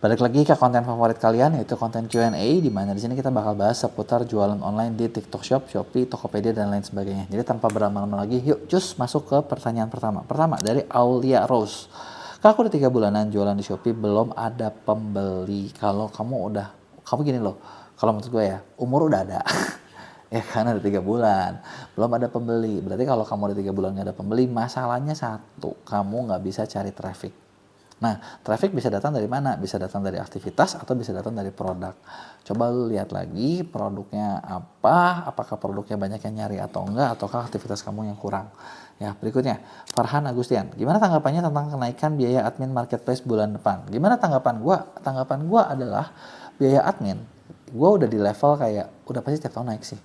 Balik lagi ke konten favorit kalian, yaitu konten Q&A, di mana di sini kita bakal bahas seputar jualan online di TikTok Shop, Shopee, Tokopedia, dan lain sebagainya. Jadi tanpa berlama-lama lagi, yuk cus masuk ke pertanyaan pertama. Pertama dari Aulia Rose. Kak, aku udah 3 bulanan jualan di Shopee, belum ada pembeli. Kalau kamu gini loh, kalau menurut gue ya, umur udah ada. Ya kan ada 3 bulan, belum ada pembeli. Berarti kalau kamu ada 3 bulan nggak ada pembeli, masalahnya satu, kamu nggak bisa cari traffic. Nah, traffic bisa datang dari mana? Bisa datang dari aktivitas atau bisa datang dari produk. Coba lu lihat lagi produknya apa, apakah produknya banyak yang nyari atau enggak, ataukah aktivitas kamu yang kurang. Ya, berikutnya, Farhan Agustian. Gimana tanggapannya tentang kenaikan biaya admin marketplace bulan depan? Gimana tanggapan gua? Tanggapan gua adalah biaya admin, gua udah di level kayak, udah pasti tiap tahun naik sih.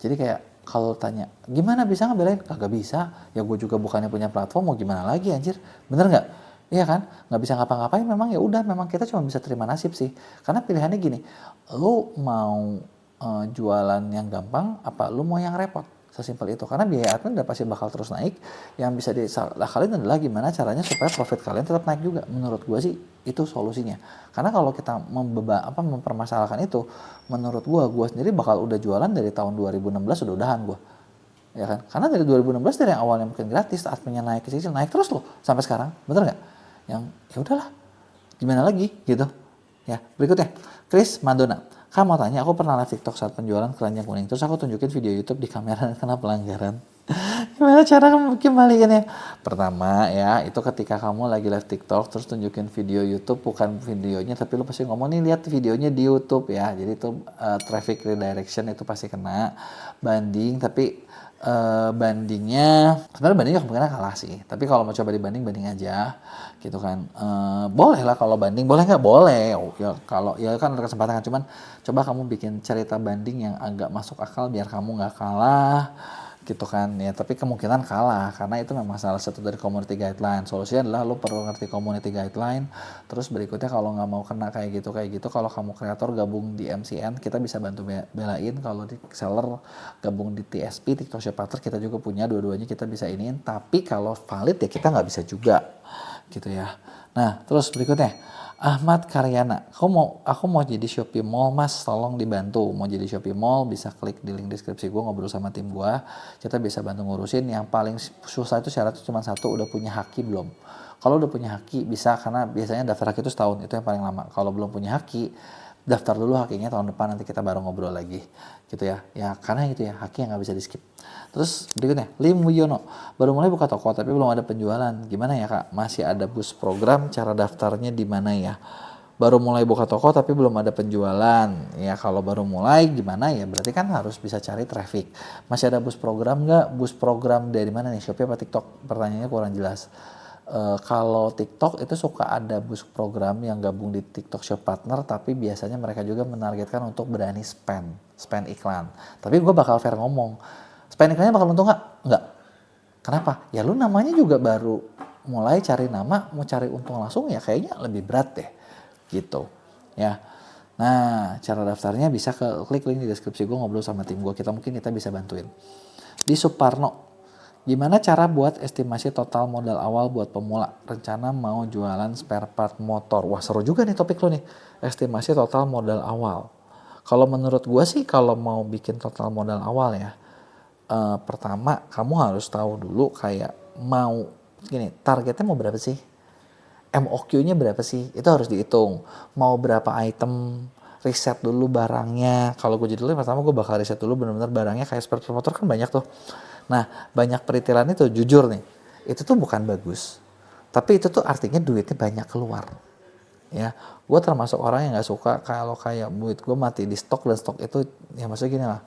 Jadi kayak, kalau tanya, gimana bisa ngebelain? Kagak bisa. Ya gue juga bukannya punya platform, mau gimana lagi anjir? Bener nggak? Iya kan? Nggak bisa ngapa-ngapain, memang ya udah, memang kita cuma bisa terima nasib sih. Karena pilihannya gini, lu mau jualan yang gampang, apa lu mau yang repot? Sesimpel itu. Karena biaya admin udah pasti bakal terus naik. Yang bisa dilakukan adalah gimana caranya supaya profit kalian tetap naik juga. Menurut gue sih itu solusinya. Karena kalau kita mempermasalahkan itu, menurut gue sendiri bakal udah jualan dari tahun 2016 udah udahan gue. Ya kan? Karena dari 2016 dari yang awalnya mungkin gratis, adminnya naik ke sini naik terus loh sampai sekarang. Bener nggak? Yang ya udahlah, gimana lagi gitu. Ya, berikutnya Chris Madonna. Kamu mau tanya, aku pernah live TikTok saat penjualan keranjang kuning, terus aku tunjukin video YouTube di kamera dan kena pelanggaran. Gimana cara kamu kembalikannya? Pertama ya, itu ketika kamu lagi live TikTok terus tunjukin video YouTube, bukan videonya, tapi lu pasti ngomong nih, lihat videonya di YouTube ya. Jadi itu traffic redirection itu pasti kena banding, tapi bandingnya sebenarnya bandingnya kemungkinan kalah sih, tapi kalau mau coba dibanding, banding aja gitu kan. Boleh lah kalau banding, boleh nggak? Boleh. Oh, ya kalau ya kan ada kesempatan kan, cuman coba kamu bikin cerita banding yang agak masuk akal biar kamu nggak kalah gitu kan ya. Tapi kemungkinan kalah karena itu memang salah satu dari community guideline. Solusinya adalah lo perlu ngerti community guideline. Terus berikutnya kalau nggak mau kena kayak gitu, kalau kamu kreator gabung di MCN, kita bisa bantu belain. Kalau di seller gabung di TSP, TikTok Shop Partner, kita juga punya, dua-duanya kita bisa iniin. Tapi kalau valid ya kita nggak bisa juga gitu ya. Nah terus berikutnya Ahmad Karyana, aku mau jadi Shopee Mall mas, tolong dibantu. Mau jadi Shopee Mall bisa klik di link deskripsi gue, ngobrol sama tim gue, kita bisa bantu ngurusin. Yang paling susah itu syaratnya cuma satu, udah punya haki belum. Kalau udah punya haki bisa, karena biasanya daftar haki itu setahun, itu yang paling lama. Kalau belum punya haki, daftar dulu hakinya tahun depan, nanti kita baru ngobrol lagi gitu ya. Ya karena gitu ya, haki yang nggak bisa di skip. Terus berikutnya Lim Wiono, baru mulai buka toko tapi belum ada penjualan, gimana ya kak? Masih ada boost program, cara daftarnya di mana ya? Baru mulai buka toko tapi belum ada penjualan ya. Kalau baru mulai gimana ya, berarti kan harus bisa cari traffic. Masih ada boost program nggak? Boost program dari mana nih, Shopee apa TikTok? Pertanyaannya kurang jelas. Kalau TikTok itu suka ada boost program yang gabung di TikTok Shop Partner, tapi biasanya mereka juga menargetkan untuk berani spend iklan. Tapi gue bakal fair ngomong, spend iklannya bakal untung nggak? Nggak. Kenapa? Ya lu namanya juga baru mulai cari nama, mau cari untung langsung ya kayaknya lebih berat deh gitu ya. Nah cara daftarnya bisa klik link di deskripsi gue, ngobrol sama tim gue, kita bisa bantuin. Di Suparno, gimana cara buat estimasi total modal awal buat pemula? Rencana mau jualan spare part motor. Wah seru juga nih topik lo nih. Estimasi total modal awal. Kalau menurut gue sih, kalau mau bikin total modal awal ya, pertama kamu harus tahu dulu kayak mau gini, targetnya mau berapa sih? MOQ-nya berapa sih? Itu harus dihitung. Mau berapa item? Riset dulu barangnya. Kalau gue jadi dulu, pertama gue bakal riset dulu benar-benar barangnya. Kayak spare part motor kan banyak tuh. Nah, banyak peritilan itu jujur nih, itu tuh bukan bagus. Tapi itu tuh artinya duitnya banyak keluar. Ya, gue termasuk orang yang nggak suka kalau kayak duit gue mati di stok, dan stok itu ya maksudnya gini lah.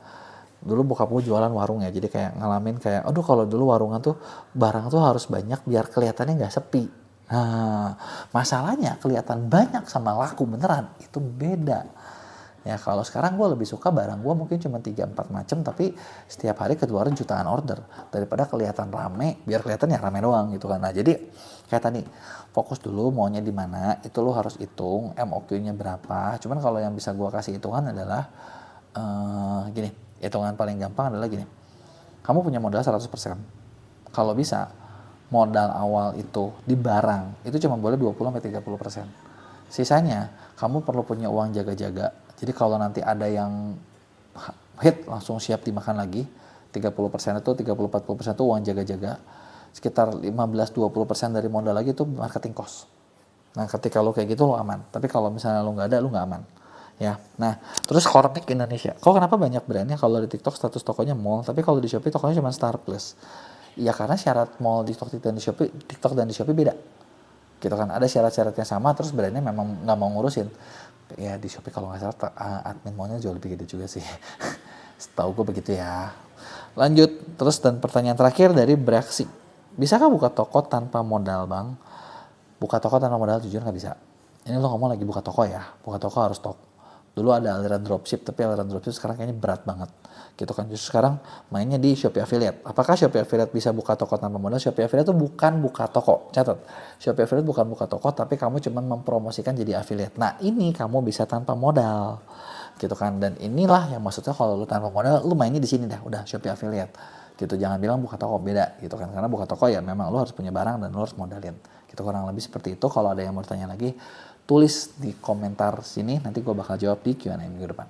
Dulu bokap gue jualan warung ya, jadi kayak ngalamin kayak, aduh kalau dulu warungan tuh barang tuh harus banyak biar kelihatannya nggak sepi. Nah, masalahnya kelihatan banyak sama laku beneran itu beda. Ya kalau sekarang gue lebih suka barang gue mungkin cuma 3-4 macam, tapi setiap hari keluar jutaan order, daripada kelihatan rame, biar kelihatan ya rame doang gitu kan. Nah jadi kayak tadi, fokus dulu maunya di mana, itu lo harus hitung MOQ-nya berapa. Cuman kalau yang bisa gue kasih hitungan adalah gini, hitungan paling gampang adalah gini, kamu punya modal 100%. Kalau bisa modal awal itu di barang itu cuma boleh 20-30%. Sisanya kamu perlu punya uang jaga-jaga. Jadi kalau nanti ada yang hit langsung siap dimakan lagi. 30% itu 30-40% itu uang jaga-jaga. Sekitar 15-20% dari modal lagi itu marketing cost. Nah ketika lo kayak gitu lo aman. Tapi kalau misalnya lo nggak ada lo nggak aman. Ya, nah terus Hormik Indonesia. Kok kenapa banyak brandnya kalau di TikTok status tokonya mall, tapi kalau di Shopee tokonya cuma Star Plus? Ya karena syarat mall di TikTok dan di Shopee beda. Gitu kan, ada syarat-syaratnya sama, terus brandnya memang nggak mau ngurusin. Ya di Shopee kalau nggak salah admin mallnya jauh lebih gede juga sih. Setahu gue begitu ya. Lanjut, terus dan pertanyaan terakhir dari Braxi. Bisakah buka toko tanpa modal bang? Buka toko tanpa modal jujur nggak bisa. Ini lo ngomong lagi buka toko ya, buka toko harus stok. Dulu ada aliran dropship, tapi aliran dropship sekarang kayaknya berat banget. Gitu kan, justru sekarang mainnya di Shopee Affiliate. Apakah Shopee Affiliate bisa buka toko tanpa modal? Shopee Affiliate itu bukan buka toko. Catat, Shopee Affiliate bukan buka toko, tapi kamu cuma mempromosikan jadi affiliate. Nah ini kamu bisa tanpa modal. Gitu kan, dan inilah yang maksudnya kalau lu tanpa modal, lu mainnya di sini dah, udah Shopee Affiliate. Gitu, jangan bilang buka toko, beda gitu kan. Karena buka toko ya memang lu harus punya barang dan lu harus modalin. Gitu, kurang lebih seperti itu. Kalau ada yang mau tanya lagi, tulis di komentar sini, nanti gue bakal jawab di Q&A minggu depan.